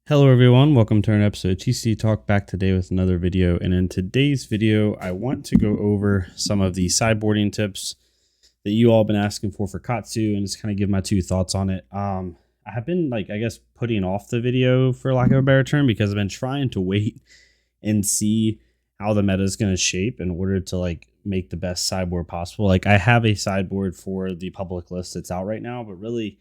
Hello everyone, welcome to an episode of TCG Talk, back today with another video. And in today's video, I want to go over some of the sideboarding tips that you all have been asking for Katsu and just kind of give my two thoughts on it. I have been putting off the video for lack of a better term because I've been trying to wait and see how the meta is going to shape in order to make the best sideboard possible. I have a sideboard for the public list that's out right now, but really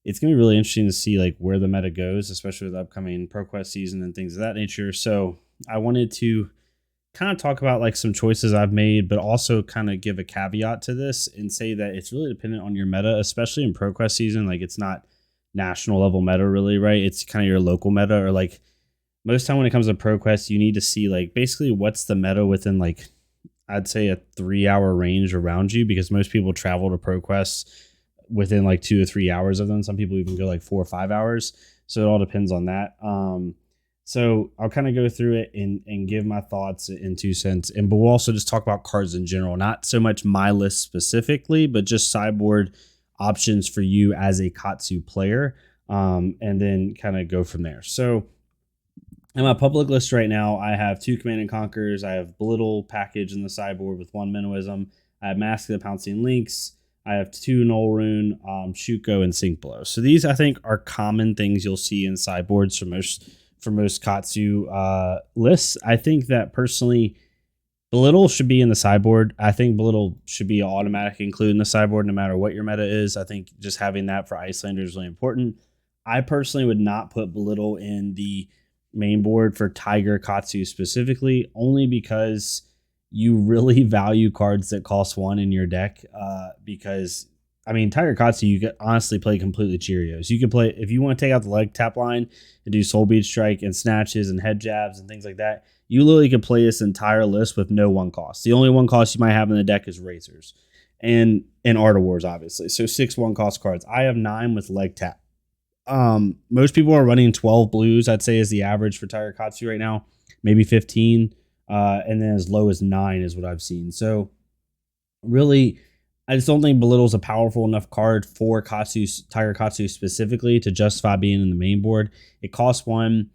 it's going to be really interesting to see where the meta goes, especially with the upcoming ProQuest season and things of that nature. So I wanted to kind of talk about some choices I've made, but also kind of give a caveat to this and say that it's really dependent on your meta, especially in ProQuest season. It's not national level meta really, right? It's kind of your local meta, or most time when it comes to ProQuest, you need to see basically what's the meta within I'd say a 3-hour range around you, because most people travel to ProQuest within 2 or 3 hours of them. Some people even go 4 or 5 hours. So it all depends on that. So I'll kind of go through it and give my thoughts in 2 cents. But we'll also just talk about cards in general, not so much my list specifically, but just sideboard options for you as a Katsu player. And then kind of go from there. So in my public list right now, I have 2 Command and Conquers. I have Belittle package in the sideboard with 1 Minnowism. I have Mask of the Pouncing Lynx. I have 2 Null Rune, Shuko, and Sink Blow. So these, I think, are common things you'll see in sideboards for most Katsu lists. I think that personally, Belittle should be in the sideboard. I think Belittle should be automatic include in the sideboard no matter what your meta is. I think just having that for Icelander is really important. I personally would not put Belittle in the main board for Tiger Katsu specifically, only because you really value cards that cost 1 in your deck, because Tiger Katsu, you could honestly play completely Cheerios. You could play, if you want to take out the leg tap line and do Soul Bead Strike and snatches and head jabs and things like that, you literally could play this entire list with no 1 cost. The only 1 cost you might have in the deck is Razors and Art of Wars, obviously. So 6 1 cost cards. I have 9 with leg tap. Most people are running 12 blues, I'd say, is the average for Tiger Katsu right now, maybe 15. And then as low as 9 is what I've seen. So really, I just don't think Belittle's a powerful enough card for Tiger Katsu specifically to justify being in the main board. It costs 1.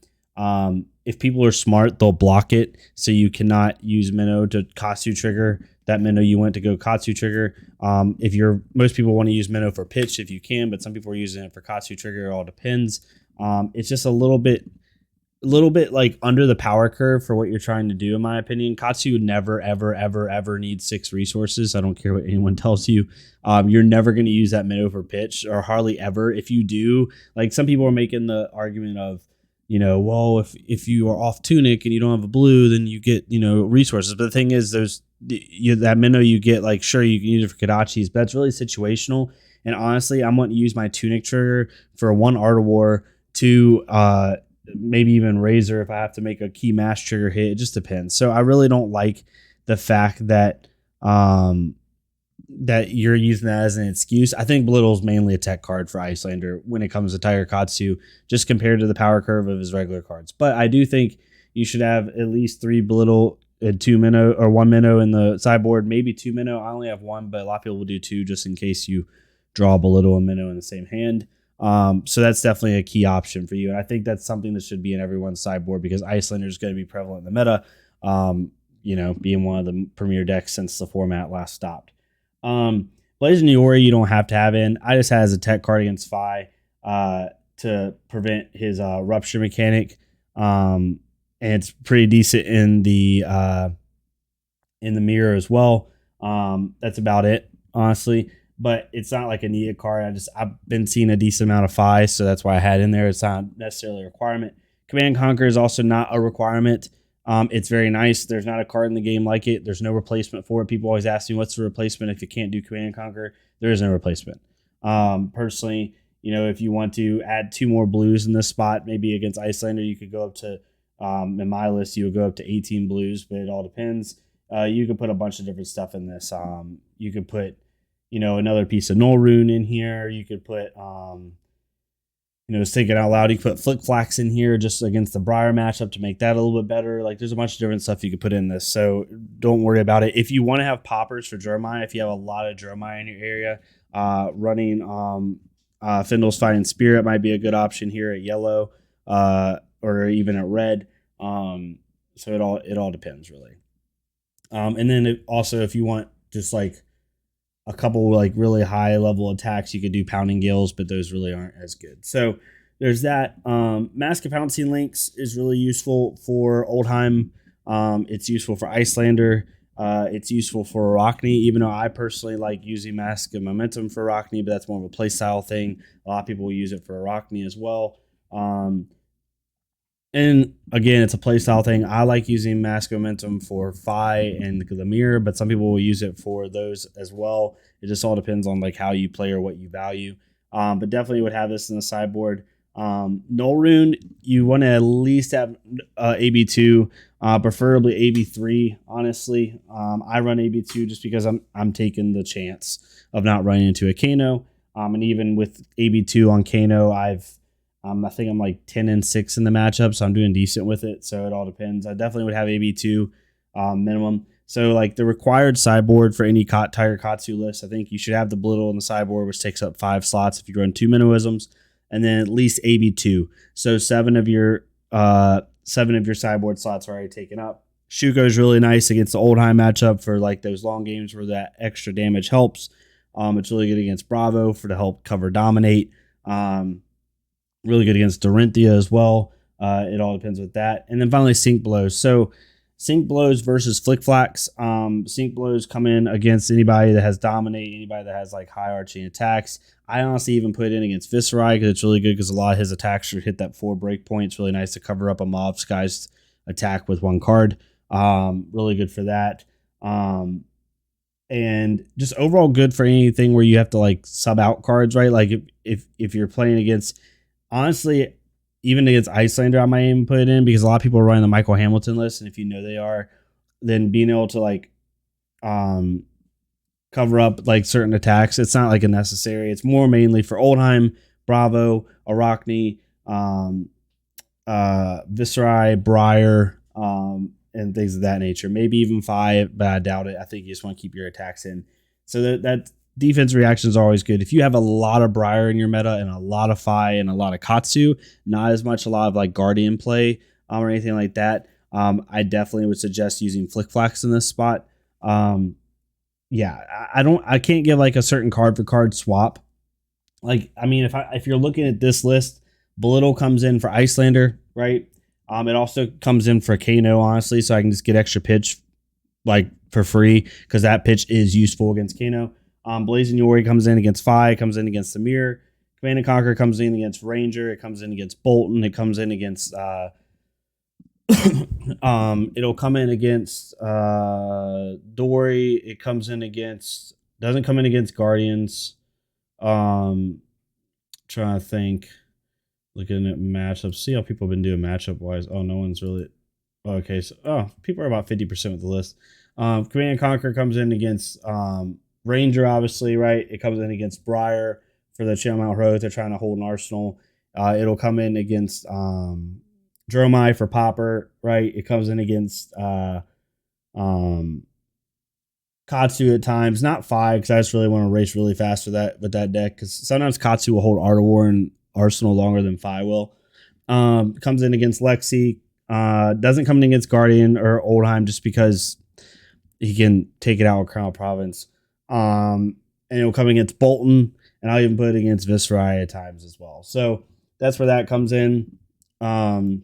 If people are smart, they'll block it, so you cannot use Minnow to Katsu trigger that Minnow you went to go Katsu trigger. Most people want to use Minnow for pitch if you can, but some people are using it for Katsu trigger. It all depends. It's just a little bit under the power curve for what you're trying to do, in my opinion. Katsu would never, ever, ever, ever need 6 resources. I don't care what anyone tells you. You're never going to use that Minnow for pitch, or hardly ever. If you do, some people are making the argument of, well, if you are off Tunic and you don't have a blue, then you get, resources. But the thing is, that Minnow you get, sure, you can use it for Kodachis, but that's really situational. And honestly, I'm wanting to use my Tunic trigger for 1 Art of War, 2, maybe even Razor if I have to make a key mass trigger hit. It just depends. So I really don't like the fact that that you're using that as an excuse. I think Belittle is mainly a tech card for Icelander when it comes to Tiger Katsu, just compared to the power curve of his regular cards. But I do think you should have at least 3 Belittle and 2 Minnow, or 1 Minnow in the sideboard, maybe 2 Minnow. I only have 1, but a lot of people will do 2 just in case you draw Belittle and Minnow in the same hand. So that's definitely a key option for you. And I think that's something that should be in everyone's sideboard, because Icelander is going to be prevalent in the meta, being one of the premier decks since the format last stopped. Blazing Yori, you don't have to have in. I just had as a tech card against Fi to prevent his rupture mechanic. And it's pretty decent in the mirror as well. That's about it, honestly. But it's not a needed card. I've been seeing a decent amount of Fi, so that's why I had in there. It's not necessarily a requirement. Command Conquer is also not a requirement. It's very nice. There's not a card in the game like it. There's no replacement for it. People always ask me, what's the replacement if you can't do Command Conquer? There is no replacement. Personally, if you want to add 2 more blues in this spot, maybe against Icelander, you could go up to, in my list, you would go up to 18 blues, but it all depends. You could put a bunch of different stuff in this. You could put, another piece of Null Rune in here. You could put, just thinking out loud, you could put Flick Flax in here just against the Briar matchup to make that a little bit better. There's a bunch of different stuff you could put in this, so don't worry about it. If you want to have poppers for Jeremiah, if you have a lot of Jeremiah in your area, running Findle's Fighting Spirit might be a good option here at yellow. or even at red. So it all depends really. And then also if you want just like a couple like really high level attacks, you could do pounding gills, but those really aren't as good. So there's that. Mask of Pouncing Lynx is really useful for Oldheim. It's useful for Icelander. It's useful for Arachne, even though I personally like using Mask of Momentum for Arachne, but that's more of a playstyle thing. A lot of people will use it for Arachne as well. And again, it's a playstyle thing. I like using Mask Momentum for Fi and the Mirror, but some people will use it for those as well. It just all depends on like how you play or what you value. But definitely would have this in the sideboard. Null Rune, you want to at least have AB2, preferably AB3. Honestly, I run AB2 just because I'm taking the chance of not running into a Kano. And even with AB2 on Kano, I think I'm like 10-6 in the matchup, so I'm doing decent with it. So it all depends. I definitely would have AB2 minimum. So like the required sideboard for any Tiger Katsu list, I think you should have the Blittle in the sideboard, which takes up 5 slots if you run 2 Minnowisms, and then at least AB2. So 7 of your sideboard slots are already taken up. Shuko is really nice against the Oldheim matchup for like those long games where that extra damage helps. It's really good against Bravo to help cover dominate. Really good against Dorinthia as well. It all depends with that. And then finally, Sync Blows. So Sync Blows versus Flick Flacks. Sync Blows come in against anybody that has Dominate, anybody that has like high arching attacks. I honestly even put it in against Viserai because it's really good because a lot of his attacks should hit that 4 breakpoint. It's really nice to cover up a Mob Sky's attack with 1 card. Really good for that. And just overall good for anything where you have to like sub out cards, right? Like if you're playing against, honestly, even against Icelander, I might even put it in because a lot of people are running the Michael Hamilton list, and if you know they are, then being able to like cover up like certain attacks, it's not like a necessary. It's more mainly for Oldheim, Bravo, Arachne, Viserai, Briar, and things of that nature. Maybe even 5, but I doubt it. I think you just want to keep your attacks in. So that defense reactions are always good. If you have a lot of Briar in your meta and a lot of Fi and a lot of Katsu, not as much a lot of like Guardian play or anything like that, I definitely would suggest using Flick Flacks in this spot. Yeah, I can't give like a certain card for card swap. Like, I mean, if you're looking at this list, Belittle comes in for Icelander, right? It also comes in for Kano, honestly, so I can just get extra pitch like for free because that pitch is useful against Kano. Blazing Yori comes in against Fi, comes in against the Mirror. Command and Conquer comes in against Ranger. It comes in against Bolton. It comes in against it'll come in against Dory. It comes in against, doesn't come in against Guardians. Trying to think, looking at matchups, see how people have been doing matchup wise. Oh, no one's really okay. So people are about 50% with the list. Command and Conquer comes in against Ranger, obviously, right? It comes in against Briar for the Channel Mount Road. They're trying to hold an arsenal. It'll come in against Dromai for Popper, right? It comes in against Katsu at times, not 5 because I just really want to race really fast with that deck because sometimes Katsu will hold Art of War and Arsenal longer than 5 will. Comes in against Lexi. Doesn't come in against Guardian or Oldheim just because he can take it out with Crown Province. And it'll come against Bolton, and I'll even put it against Viserai at times as well. So that's where that comes in. When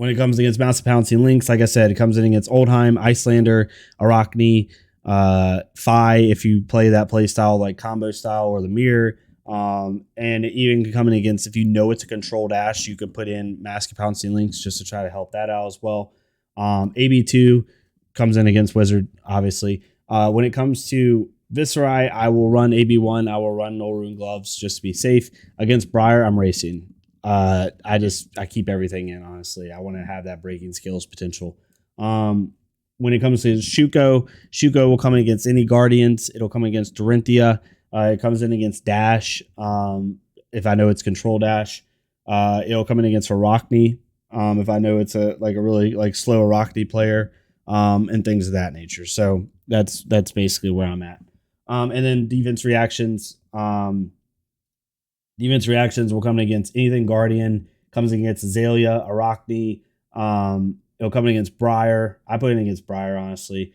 it comes against Massive Pouncing Lynx, like I said, it comes in against Oldheim, Icelander, Arachne, Fi, if you play that play style like combo style or the Mirror. And even coming against, if you know it's a control dash, you could put in Mask of Pouncing Lynx just to try to help that out as well. AB2 comes in against Wizard, obviously. When it comes to Viserai, I will run AB1. I will run No Rune Gloves just to be safe. Against Briar, I'm racing. I keep everything in, honestly. I want to have that breaking skills potential. When it comes to Shuko will come in against any Guardians. It'll come against Dorinthia. It comes in against Dash. If I know it's control Dash. It'll come in against Arachne. If I know it's a really like slow Arachne player. And things of that nature. So that's basically where I'm at. And then defense reactions. Defense reactions will come against anything Guardian, Comes against Azalea, Arachne. It'll come against Briar. I put it against Briar, honestly.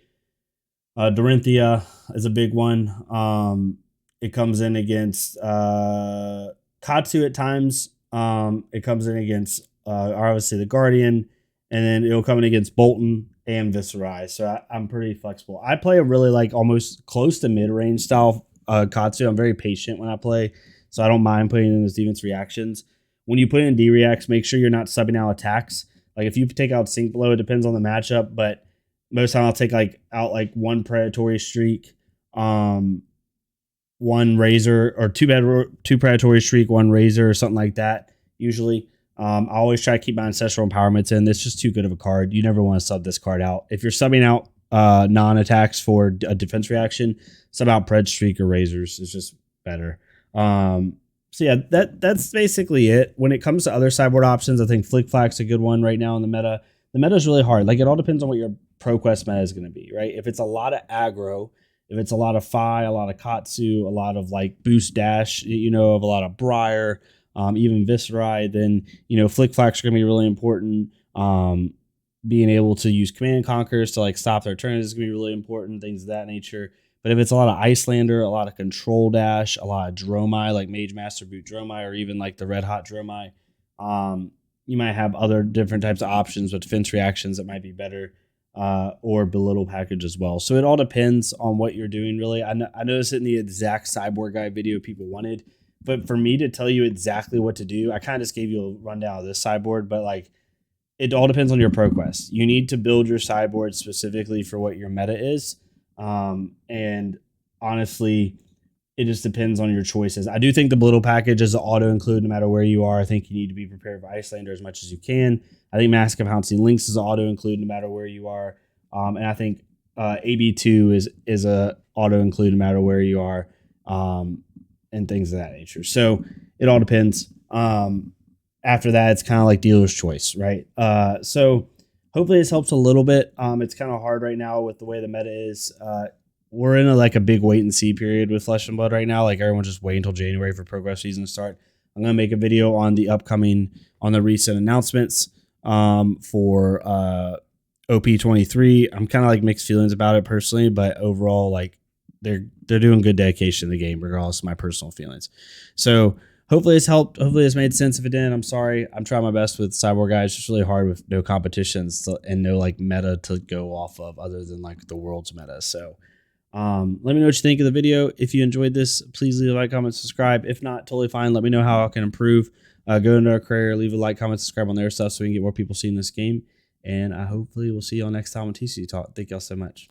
Dorinthia is a big one. It comes in against Katsu at times. It comes in against obviously the Guardian, and then it'll come in against Bolton and Viserai. So I'm pretty flexible. I play a really like almost close to mid-range style Katsu. I'm very patient when I play, so I don't mind putting in those defense reactions. When you put in D reacts, make sure you're not subbing out attacks. Like if you take out Sync Blow, it depends on the matchup, but most time I'll take out one Predatory Streak, one Razor, or two Predatory Streak, one Razor, or something like that. Usually, I always try to keep my Ancestral Empowerments in. It's just too good of a card. You never want to sub this card out. If you're subbing out non-attacks for a defense reaction, sub out Pred Streak or Razors. It's just better. So yeah, that's basically it. When it comes to other sideboard options, I think Flick Flack's a good one right now in the meta. The meta is really hard. Like it all depends on what your ProQuest meta is going to be, right? If it's a lot of aggro, if it's a lot of Fi, a lot of Katsu, a lot of like boost dash, of a lot of Briar, even Viserai, then Flick Flack's going to be really important. Being able to use command conquers to like stop their turns is going to be really important. Things of that nature. But if it's a lot of Icelander, a lot of Control Dash, a lot of Dromai, like Mage Master Boot Dromai, or even like the Red Hot Dromai, you might have other different types of options with defense reactions that might be better, or Belittle package as well. So it all depends on what you're doing, really. I noticed it in the exact Sideboard Guide video people wanted, but for me to tell you exactly what to do, I kind of just gave you a rundown of this sideboard, but like it all depends on your ProQuest. You need to build your sideboard specifically for what your meta is. And honestly, it just depends on your choices. I do think the Belittle package is an auto include no matter where you are. I think you need to be prepared for Icelander as much as you can. I think Mask of Pouncing Lynx is an auto include no matter where you are. And I think AB2 is a auto include no matter where you are, and things of that nature. So it all depends. After that, it's kind of like dealer's choice, right? So hopefully this helps a little bit. It's kind of hard right now with the way the meta is. We're in a big wait and see period with Flesh and Blood right now. Like everyone's just waiting until January for ProQuest season to start. I'm going to make a video on the recent announcements for OP23. I'm kind of like mixed feelings about it personally, but overall, like they're doing good dedication to the game, regardless of my personal feelings. So hopefully it's helped. Hopefully it's made sense. If it didn't, I'm sorry. I'm trying my best with Sideboard Guys. It's just really hard with no competitions and no like meta to go off of other than like the world's meta. So let me know what you think of the video. If you enjoyed this, please leave a like, comment, subscribe. If not, totally fine. Let me know how I can improve. Go into our career, leave a like, comment, subscribe on their stuff so we can get more people seeing this game. And I hopefully will see y'all next time on TCG Talk. Thank y'all so much.